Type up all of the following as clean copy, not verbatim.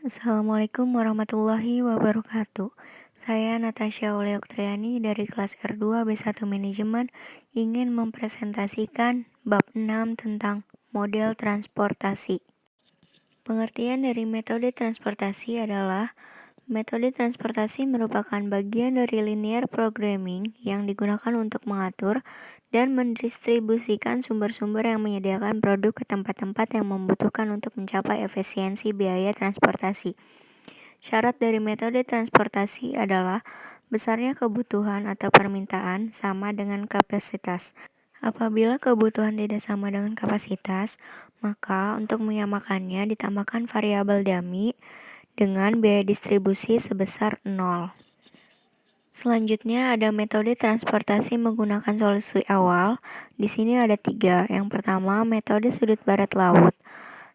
Assalamualaikum warahmatullahi wabarakatuh. Saya Natasha Uleoktriani dari kelas R2 B1 Manajemen ingin mempresentasikan bab 6 tentang model transportasi. Pengertian dari metode transportasi adalah metode transportasi merupakan bagian dari linear programming yang digunakan untuk mengatur dan mendistribusikan sumber-sumber yang menyediakan produk ke tempat-tempat yang membutuhkan untuk mencapai efisiensi biaya transportasi. Syarat dari metode transportasi adalah besarnya kebutuhan atau permintaan sama dengan kapasitas. Apabila kebutuhan tidak sama dengan kapasitas, maka untuk menyamakannya ditambahkan variabel dummy dengan biaya distribusi sebesar 0. Selanjutnya ada metode transportasi menggunakan solusi awal. Di sini ada 3. Yang pertama, metode sudut barat laut.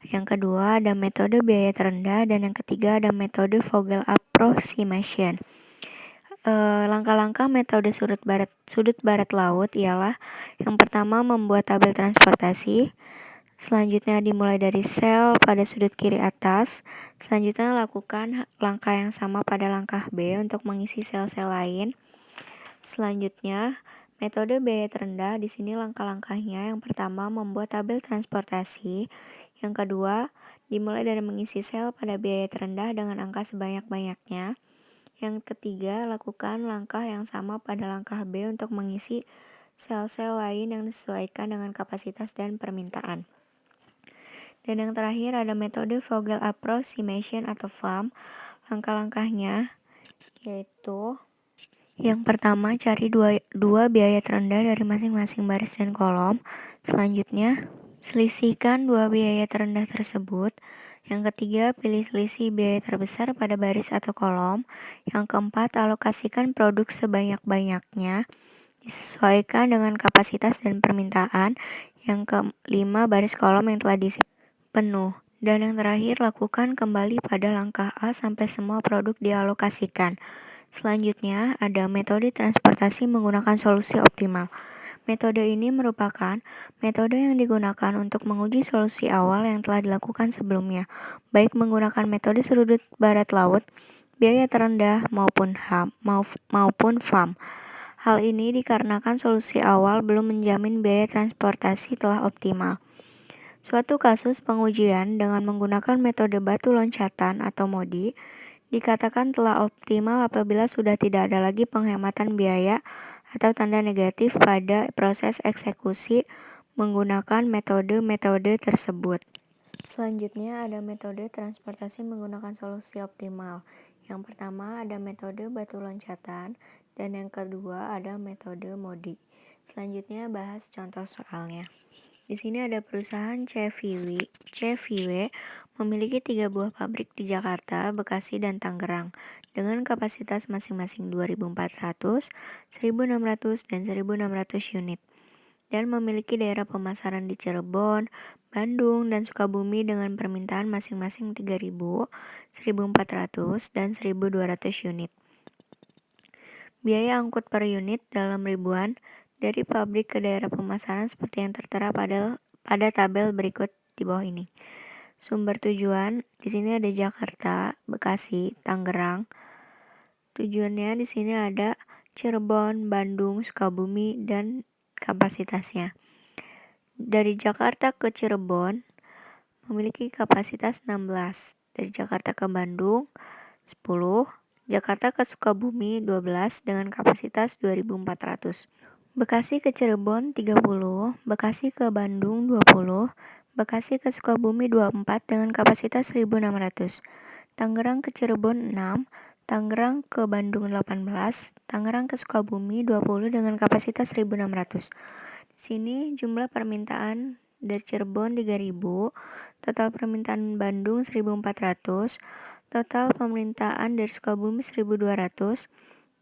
Yang kedua, ada metode biaya terendah. Dan yang ketiga, ada metode Vogel approximation. Langkah-langkah metode sudut barat laut ialah yang pertama membuat tabel transportasi. Selanjutnya dimulai dari sel pada sudut kiri atas. Selanjutnya lakukan langkah yang sama pada langkah B untuk mengisi sel-sel lain. Selanjutnya, metode biaya terendah. Di sini langkah-langkahnya yang pertama membuat tabel transportasi. Yang kedua, dimulai dari mengisi sel pada biaya terendah dengan angka sebanyak-banyaknya. Yang ketiga, lakukan langkah yang sama pada langkah B untuk mengisi sel-sel lain yang disesuaikan dengan kapasitas dan permintaan. Dan yang terakhir ada metode Vogel approximation atau VAM. Langkah-langkahnya yaitu yang pertama, cari dua biaya terendah dari masing-masing baris dan kolom. Selanjutnya, selisihkan dua biaya terendah tersebut. Yang ketiga, pilih selisih biaya terbesar pada baris atau kolom. Yang keempat, alokasikan produk sebanyak-banyaknya, disesuaikan dengan kapasitas dan permintaan. Yang kelima, baris kolom yang telah diisi penuh. Dan yang terakhir, lakukan kembali pada langkah A sampai semua produk dialokasikan. Selanjutnya, ada metode transportasi menggunakan solusi optimal. Metode ini merupakan metode yang digunakan untuk menguji solusi awal yang telah dilakukan sebelumnya, baik menggunakan metode sudut barat laut, biaya terendah, maupun VAM. Hal ini dikarenakan solusi awal belum menjamin biaya transportasi telah optimal. Suatu kasus pengujian dengan menggunakan metode batu loncatan atau MODI dikatakan telah optimal apabila sudah tidak ada lagi penghematan biaya atau tanda negatif pada proses eksekusi menggunakan metode-metode tersebut. Selanjutnya ada metode transportasi menggunakan solusi optimal. Yang pertama ada metode batu loncatan dan yang kedua ada metode MODI. Selanjutnya bahas contoh soalnya. Di sini ada perusahaan CVW memiliki 3 buah pabrik di Jakarta, Bekasi, dan Tangerang dengan kapasitas masing-masing 2.400, 1.600, dan 1.600 unit dan memiliki daerah pemasaran di Cirebon, Bandung, dan Sukabumi dengan permintaan masing-masing 3.000, 1.400, dan 1.200 unit. Biaya angkut per unit dalam ribuan dari pabrik ke daerah pemasaran seperti yang tertera pada tabel berikut di bawah ini. Sumber tujuan di sini ada Jakarta, Bekasi, Tangerang. Tujuannya di sini ada Cirebon, Bandung, Sukabumi, dan kapasitasnya. Dari Jakarta ke Cirebon memiliki kapasitas 16. Dari Jakarta ke Bandung 10. Jakarta ke Sukabumi 12 dengan kapasitas 2.400. Bekasi ke Cirebon 30. Bekasi ke Bandung 20. Bekasi ke Sukabumi 24 dengan kapasitas 1.600. Tangerang ke Cirebon 6. Tangerang ke Bandung 18. Tangerang ke Sukabumi 20 dengan kapasitas 1.600. Di sini jumlah permintaan dari Cirebon 3.000, total permintaan Bandung 1.400, total permintaan dari Sukabumi 1.200,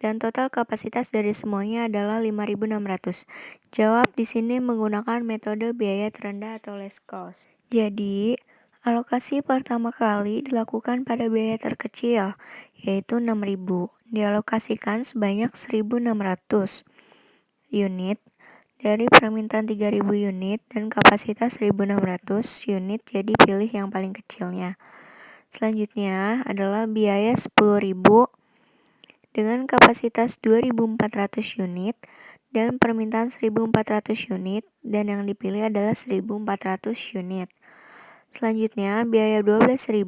dan total kapasitas dari semuanya adalah 5.600. Jawab di sini menggunakan metode biaya terendah atau less cost. Jadi, alokasi pertama kali dilakukan pada biaya terkecil, yaitu 6.000. Dialokasikan sebanyak 1.600 unit dari permintaan 3.000 unit dan kapasitas 1.600 unit, jadi pilih yang paling kecilnya. Selanjutnya adalah biaya 10.000 dengan kapasitas 2.400 unit dan permintaan 1.400 unit dan yang dipilih adalah 1.400 unit. Selanjutnya biaya 12.000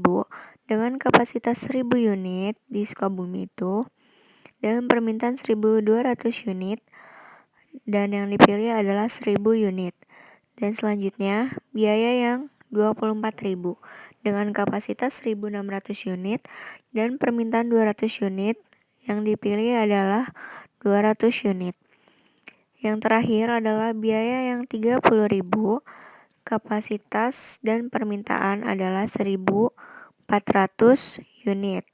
dengan kapasitas 1.000 unit di Sukabumi itu dan permintaan 1.200 unit dan yang dipilih adalah 1.000 unit. Dan selanjutnya biaya yang 24.000 dengan kapasitas 1.600 unit dan permintaan 200 unit yang dipilih adalah 200 unit. Yang terakhir adalah biaya yang 30.000, kapasitas dan permintaan adalah 1.400 unit.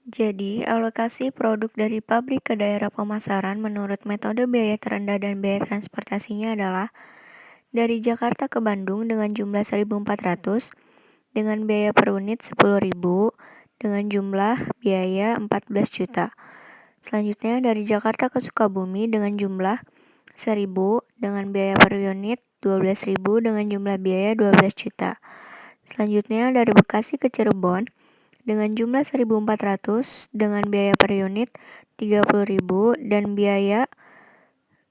Jadi, alokasi produk dari pabrik ke daerah pemasaran menurut metode biaya terendah dan biaya transportasinya adalah dari Jakarta ke Bandung dengan jumlah 1.400 dengan biaya per unit 10.000 dengan jumlah biaya 14 juta. Selanjutnya dari Jakarta ke Sukabumi dengan jumlah 1.000 dengan biaya per unit 12.000 dengan jumlah biaya 12 juta. Selanjutnya dari Bekasi ke Cirebon dengan jumlah 1.400 dengan biaya per unit 30.000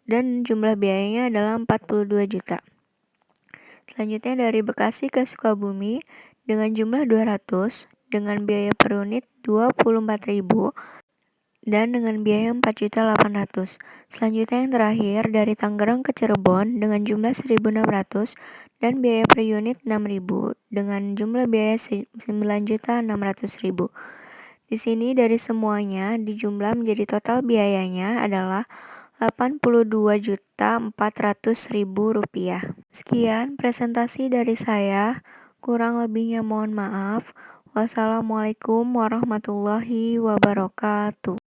dan jumlah biayanya adalah 42 juta. Selanjutnya dari Bekasi ke Sukabumi dengan jumlah 200 dengan biaya per unit 24.000 dan dengan biaya 4.800. Selanjutnya yang terakhir dari Tangerang ke Cirebon dengan jumlah 1.600 dan biaya per unit 6.000 dengan jumlah biaya 9.600.000. Di sini dari semuanya dijumlah menjadi total biayanya adalah 82.400.000 rupiah. Sekian presentasi dari saya, kurang lebihnya mohon maaf. Wassalamualaikum warahmatullahi wabarakatuh.